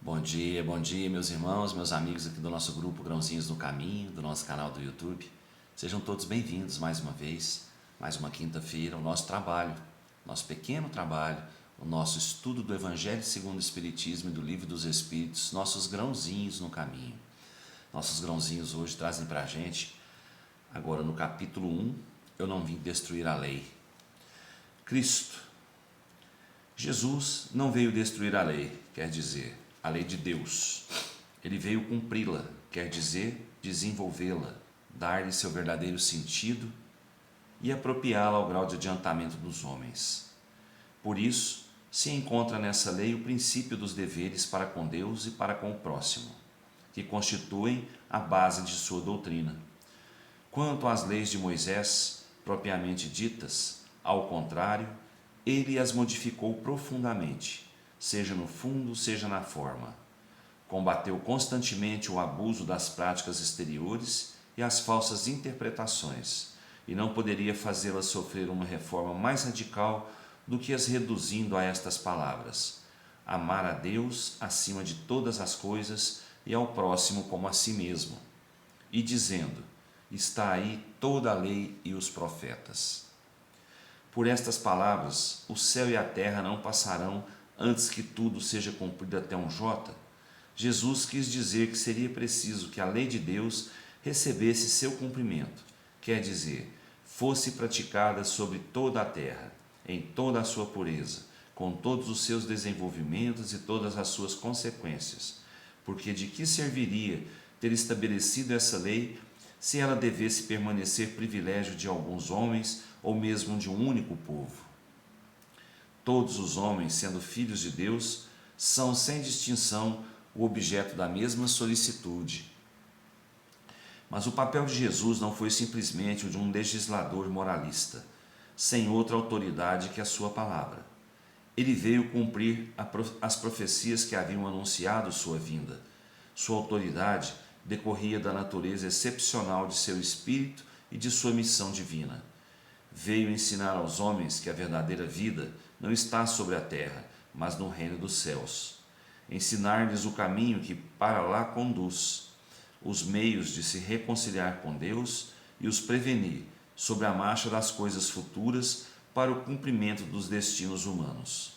Bom dia, meus irmãos, meus amigos aqui do nosso grupo Grãozinhos no Caminho, do nosso canal do YouTube. Sejam todos bem-vindos mais uma vez, mais uma quinta-feira, ao nosso trabalho, nosso pequeno trabalho, o nosso estudo do Evangelho segundo o Espiritismo e do Livro dos Espíritos, nossos grãozinhos no caminho. Nossos grãozinhos hoje trazem para a gente, agora no capítulo 1, Eu não vim destruir a lei. Cristo, Jesus não veio destruir a lei, quer dizer, a lei de Deus. Ele veio cumpri-la, quer dizer, desenvolvê-la, dar-lhe seu verdadeiro sentido e apropriá-la ao grau de adiantamento dos homens. Por isso, se encontra nessa lei o princípio dos deveres para com Deus e para com o próximo, que constituem a base de sua doutrina. Quanto às leis de Moisés, propriamente ditas, ao contrário, ele as modificou profundamente, seja no fundo, seja na forma. Combateu constantemente o abuso das práticas exteriores e as falsas interpretações, e não poderia fazê-las sofrer uma reforma mais radical do que as reduzindo a estas palavras: amar a Deus acima de todas as coisas e ao próximo como a si mesmo. E dizendo: está aí toda a lei e os profetas. Por estas palavras, o céu e a terra não passarão antes que tudo seja cumprido até um jota. Jesus quis dizer que seria preciso que a lei de Deus recebesse seu cumprimento, quer dizer, fosse praticada sobre toda a terra, em toda a sua pureza, com todos os seus desenvolvimentos e todas as suas consequências. Porque de que serviria ter estabelecido essa lei se ela devesse permanecer privilégio de alguns homens ou mesmo de um único povo? Todos os homens, sendo filhos de Deus, são sem distinção o objeto da mesma solicitude. Mas o papel de Jesus não foi simplesmente o de um legislador moralista, sem outra autoridade que a sua palavra. Ele veio cumprir as profecias que haviam anunciado sua vinda. Sua autoridade decorria da natureza excepcional de seu espírito e de sua missão divina. Veio ensinar aos homens que a verdadeira vida não está sobre a terra, mas no reino dos céus. Ensinar-lhes o caminho que para lá conduz, os meios de se reconciliar com Deus e os prevenir sobre a marcha das coisas futuras para o cumprimento dos destinos humanos.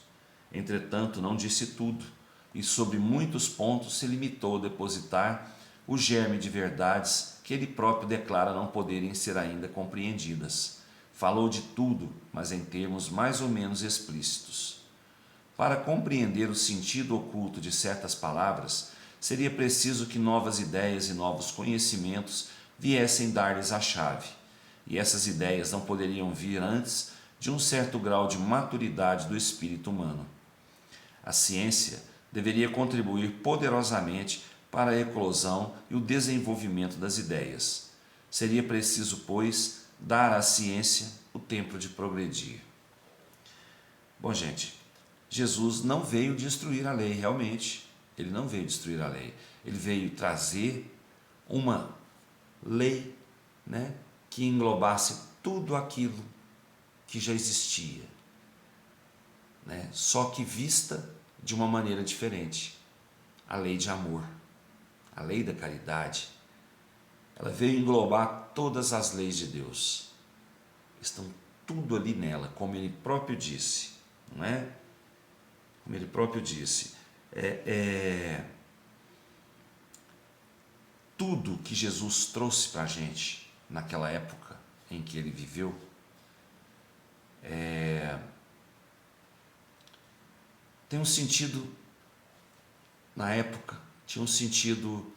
Entretanto, não disse tudo, e sobre muitos pontos se limitou a depositar o germe de verdades que ele próprio declara não poderem ser ainda compreendidas. Falou de tudo, mas em termos mais ou menos explícitos. Para compreender o sentido oculto de certas palavras, seria preciso que novas ideias e novos conhecimentos viessem dar-lhes a chave, e essas ideias não poderiam vir antes de um certo grau de maturidade do espírito humano. A ciência deveria contribuir poderosamente para a eclosão e o desenvolvimento das ideias. Seria preciso, pois, dar à ciência o tempo de progredir. Bom, gente, Jesus não veio destruir a lei, realmente. Ele não veio destruir a lei. Ele veio trazer uma lei, que englobasse tudo aquilo que já existia, só que vista de uma maneira diferente. A lei de amor, a lei da caridade, ela veio englobar todas as leis de Deus. Estão tudo ali nela, como ele próprio disse, não é? Como ele próprio disse, tudo que Jesus trouxe para a gente naquela época em que ele viveu, tem um sentido, na época, tinha um sentido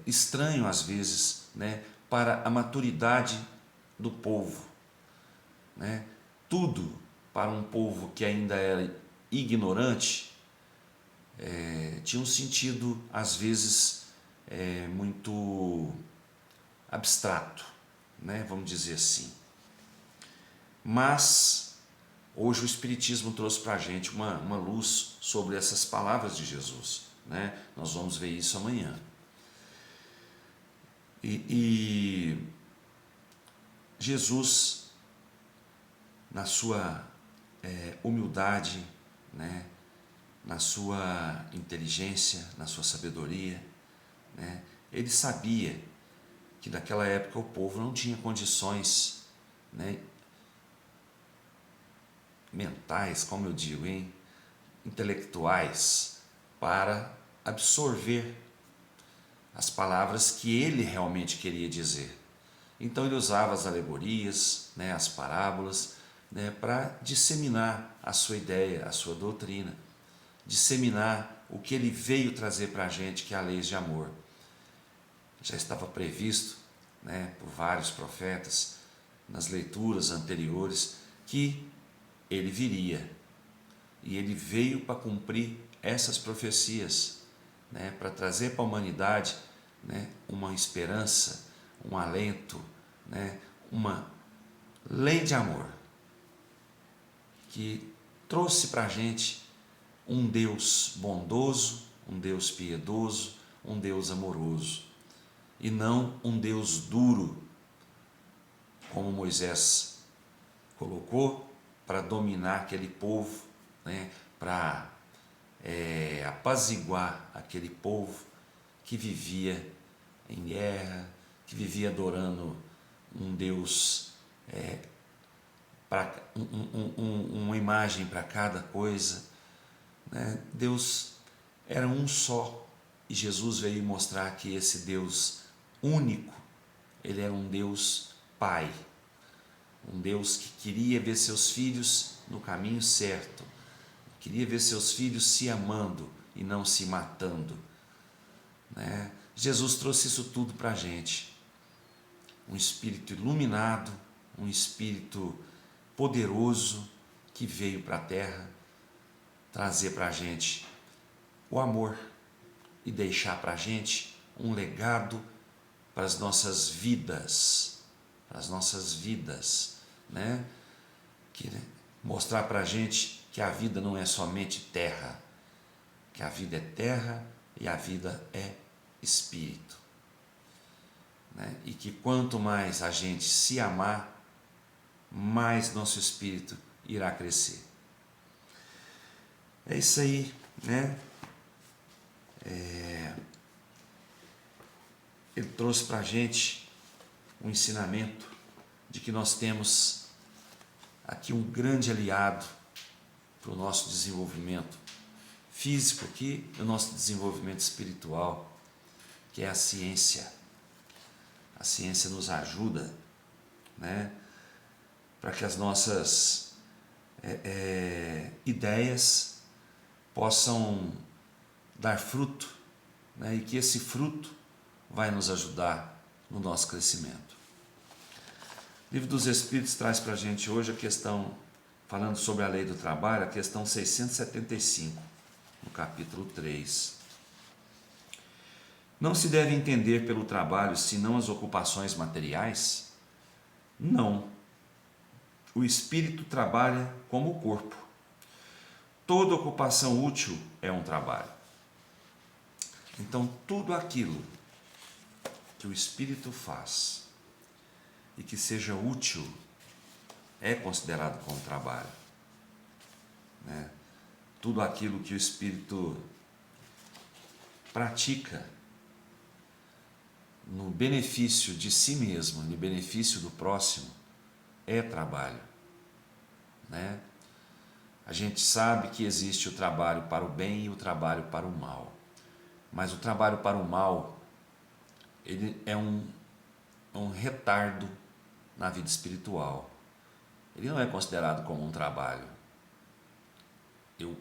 estranho às vezes, para a maturidade do povo. Tudo para um povo que ainda era ignorante tinha um sentido às vezes muito abstrato, vamos dizer assim. Mas hoje o Espiritismo trouxe para a gente uma luz sobre essas palavras de Jesus. Nós vamos ver isso amanhã. E Jesus, na sua humildade, na na sua inteligência, na sua sabedoria, né? Ele sabia que naquela época o povo não tinha condições, né, mentais, como eu digo, intelectuais, para absorver as palavras que ele realmente queria dizer. Então ele usava as alegorias, né, as parábolas, né, para disseminar a sua ideia, a sua doutrina, disseminar o que ele veio trazer para a gente, que é a lei de amor. Já estava previsto, né, por vários profetas, nas leituras anteriores, que ele viria. E ele veio para cumprir essas profecias, né, para trazer para a humanidade, né, uma esperança, um alento, né, uma lei de amor, que trouxe para a gente um Deus bondoso, um Deus piedoso, um Deus amoroso, e não um Deus duro, como Moisés colocou, para dominar aquele povo, né, para apaziguar aquele povo que vivia em guerra, que vivia adorando um Deus, uma imagem para cada coisa, né? Deus era um só, e Jesus veio mostrar que esse Deus único, ele era um Deus Pai, um Deus que queria ver seus filhos no caminho certo, queria ver seus filhos se amando e não se matando, né? Jesus trouxe isso tudo para a gente, um espírito iluminado, um espírito poderoso que veio para a terra trazer para a gente o amor e deixar para a gente um legado para as nossas vidas, né? Mostrar para a gente que a vida não é somente terra, que a vida é terra e a vida é espírito, né? E que quanto mais a gente se amar, mais nosso espírito irá crescer. É isso aí, né? Ele trouxe para a gente um ensinamento de que nós temos aqui um grande aliado para o nosso desenvolvimento físico aqui e o nosso desenvolvimento espiritual, que é a ciência. A ciência nos ajuda, né, para que as nossas ideias possam dar fruto, né, e que esse fruto vai nos ajudar no nosso crescimento. O Livro dos Espíritos traz para a gente hoje a questão, falando sobre a lei do trabalho, a questão 675, no capítulo 3. Não se deve entender pelo trabalho senão as ocupações materiais? Não. O espírito trabalha como o corpo. Toda ocupação útil é um trabalho. Então, tudo aquilo que o espírito faz e que seja útil é considerado como trabalho, né? Tudo aquilo que o espírito pratica no benefício de si mesmo, no benefício do próximo, é trabalho, né? A gente sabe que existe o trabalho para o bem e o trabalho para o mal, mas o trabalho para o mal, ele é um retardo na vida espiritual. Ele não é considerado como um trabalho.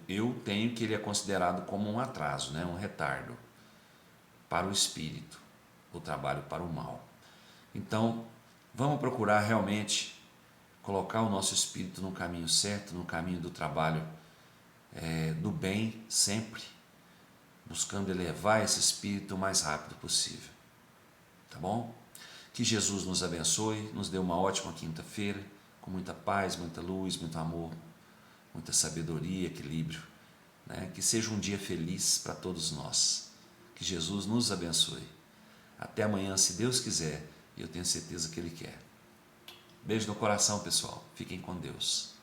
Eu tenho que ele é considerado como um atraso, né? Um retardo para o espírito, o trabalho para o mal. Então, vamos procurar realmente colocar o nosso espírito no caminho certo, no caminho do trabalho, do bem, sempre, buscando elevar esse espírito o mais rápido possível. Tá bom? Que Jesus nos abençoe, nos dê uma ótima quinta-feira, com muita paz, muita luz, muito amor, muita sabedoria, equilíbrio, né? Que seja um dia feliz para todos nós. Que Jesus nos abençoe. Até amanhã, se Deus quiser, e eu tenho certeza que Ele quer. Beijo no coração, pessoal. Fiquem com Deus.